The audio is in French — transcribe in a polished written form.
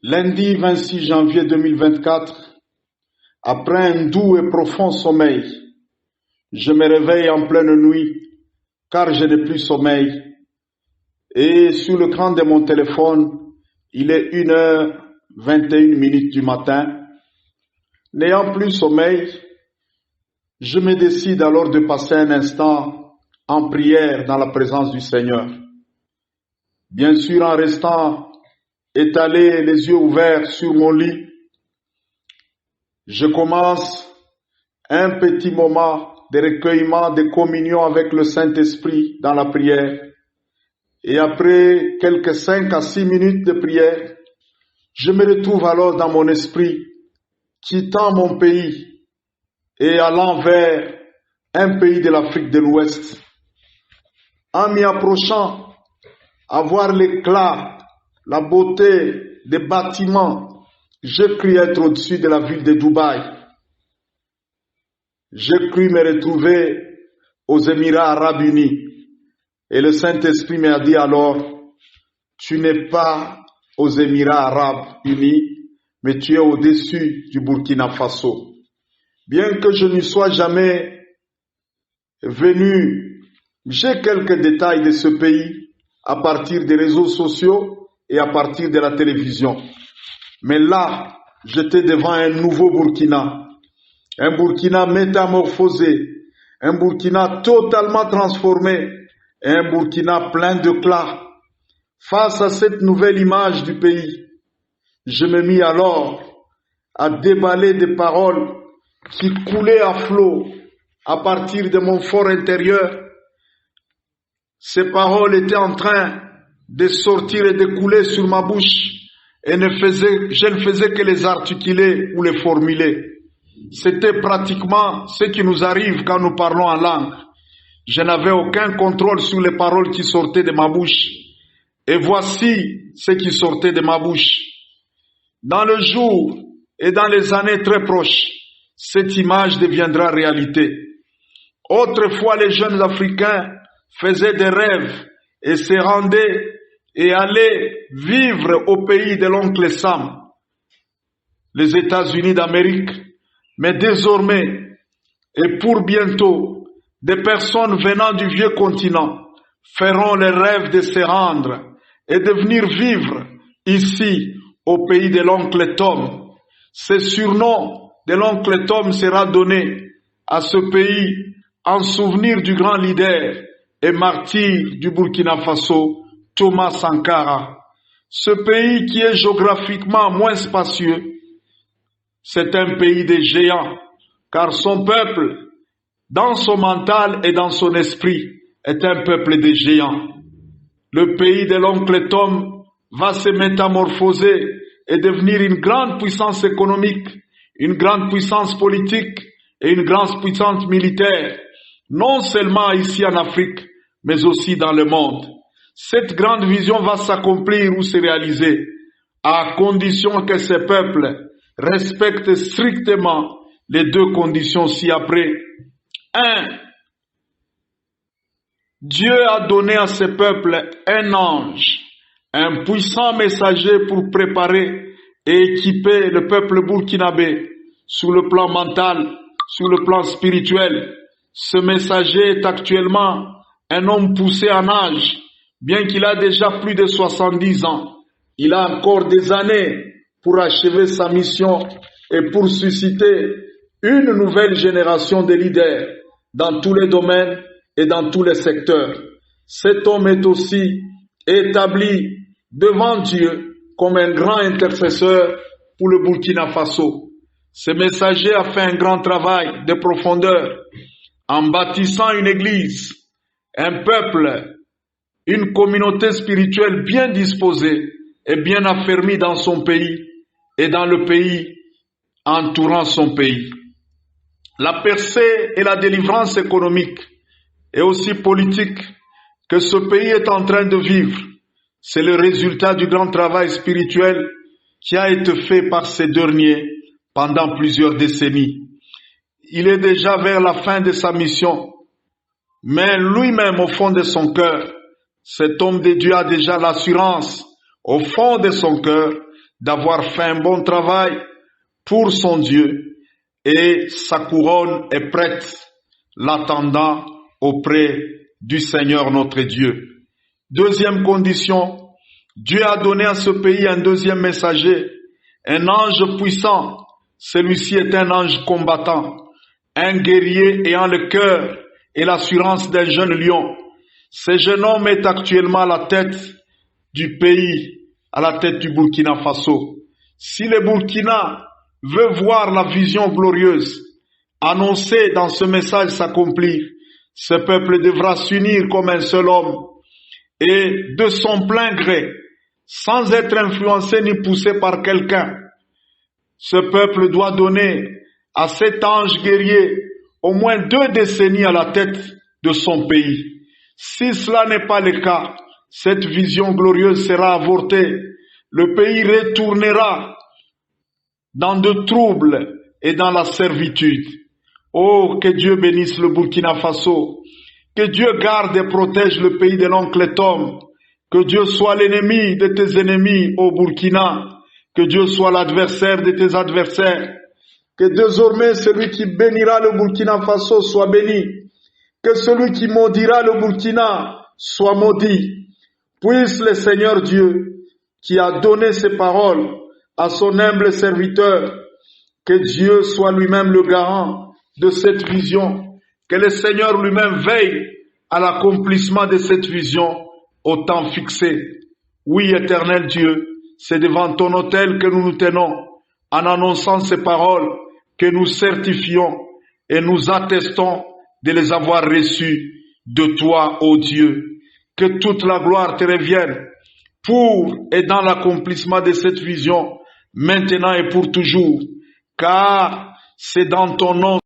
Lundi 26 janvier 2024, après un doux et profond sommeil, je me réveille en pleine nuit car je n'ai plus sommeil. Et sur l'écran de mon téléphone, il est 1h21 du matin. N'ayant plus sommeil, je me décide alors de passer un instant en prière dans la présence du Seigneur. Bien sûr, en restant étalé, les yeux ouverts sur mon lit, je commence un petit moment de recueillement, de communion avec le Saint-Esprit dans la prière. Et après quelques 5 à 6 minutes de prière, je me retrouve alors dans mon esprit, quittant mon pays et allant vers un pays de l'Afrique de l'Ouest. En m'y approchant, à voir l'éclat, la beauté des bâtiments, j'ai cru être au-dessus de la ville de Dubaï. J'ai cru me retrouver aux Émirats Arabes Unis. Et le Saint-Esprit m'a dit alors, tu n'es pas aux Émirats Arabes Unis, mais tu es au-dessus du Burkina Faso. Bien que je n'y sois jamais venu, j'ai quelques détails de ce pays à partir des réseaux sociaux et à partir de la télévision. Mais là, j'étais devant un nouveau Burkina, un Burkina métamorphosé, un Burkina totalement transformé, et un Burkina plein d'éclat. Face à cette nouvelle image du pays, je me mis alors à déballer des paroles qui coulaient à flot à partir de mon fort intérieur. Ces paroles étaient en train de sortir et de couler sur ma bouche et je ne faisais que les articuler ou les formuler. C'était pratiquement ce qui nous arrive quand nous parlons en langue. Je n'avais aucun contrôle sur les paroles qui sortaient de ma bouche. Et voici ce qui sortait de ma bouche. Dans le jour et dans les années très proches, cette image deviendra réalité. Autrefois, les jeunes Africains faisaient des rêves et se rendaient et allaient vivre au pays de l'oncle Sam, les États-Unis d'Amérique. Mais désormais, et pour bientôt, des personnes venant du vieux continent feront le rêve de se rendre et de venir vivre ici au pays de l'oncle Tom. Ce surnom de l'oncle Tom sera donné à ce pays en souvenir du grand leader et martyr du Burkina Faso, Thomas Sankara. Ce pays qui est géographiquement moins spacieux, c'est un pays de géants, car son peuple, dans son mental et dans son esprit, est un peuple de géants. Le pays de l'oncle Tom va se métamorphoser et devenir une grande puissance économique, une grande puissance politique et une grande puissance militaire, non seulement ici en Afrique, mais aussi dans le monde. Cette grande vision va s'accomplir ou se réaliser à condition que ces peuples respectent strictement les deux conditions ci-après. 1. Dieu a donné à ce peuple un ange, un puissant messager pour préparer et équiper le peuple burkinabé sur le plan mental, sur le plan spirituel. Ce messager est actuellement un homme poussé en âge, bien qu'il a déjà plus de 70 ans. Il a encore des années pour achever sa mission et pour susciter une nouvelle génération de leaders dans tous les domaines et dans tous les secteurs. Cet homme est aussi établi devant Dieu comme un grand intercesseur pour le Burkina Faso. Ce messager a fait un grand travail de profondeur en bâtissant une église, un peuple, une communauté spirituelle bien disposée est bien affermi dans son pays et dans le pays entourant son pays. La percée et la délivrance économique et aussi politique que ce pays est en train de vivre, c'est le résultat du grand travail spirituel qui a été fait par ces derniers pendant plusieurs décennies. Il est déjà vers la fin de sa mission, mais lui-même au fond de son cœur, cet homme de Dieu a déjà l'assurance au fond de son cœur d'avoir fait un bon travail pour son Dieu et sa couronne est prête, l'attendant auprès du Seigneur notre Dieu. Deuxième condition, Dieu a donné à ce pays un deuxième messager, un ange puissant. Celui-ci est un ange combattant, un guerrier ayant le cœur et l'assurance d'un jeune lion. Ce jeune homme est actuellement à la tête du pays, à la tête du Burkina Faso. Si le Burkina veut voir la vision glorieuse annoncée dans ce message s'accomplir, ce peuple devra s'unir comme un seul homme et de son plein gré, sans être influencé ni poussé par quelqu'un. Ce peuple doit donner à cet ange guerrier au moins 2 décennies à la tête de son pays. Si cela n'est pas le cas, cette vision glorieuse sera avortée. Le pays retournera dans de troubles et dans la servitude. Oh, que Dieu bénisse le Burkina Faso. Que Dieu garde et protège le pays de l'oncle Tom. Que Dieu soit l'ennemi de tes ennemis au Burkina. Que Dieu soit l'adversaire de tes adversaires. Que désormais celui qui bénira le Burkina Faso soit béni. Que celui qui maudira le Burkina soit maudit. Puisse le Seigneur Dieu, qui a donné ses paroles à son humble serviteur, que Dieu soit lui-même le garant de cette vision, que le Seigneur lui-même veille à l'accomplissement de cette vision au temps fixé. Oui, éternel Dieu, c'est devant ton autel que nous nous tenons, en annonçant ces paroles que nous certifions et nous attestons de les avoir reçues de toi, ô Dieu. Que toute la gloire te revienne pour et dans l'accomplissement de cette vision, maintenant et pour toujours, car c'est dans ton nom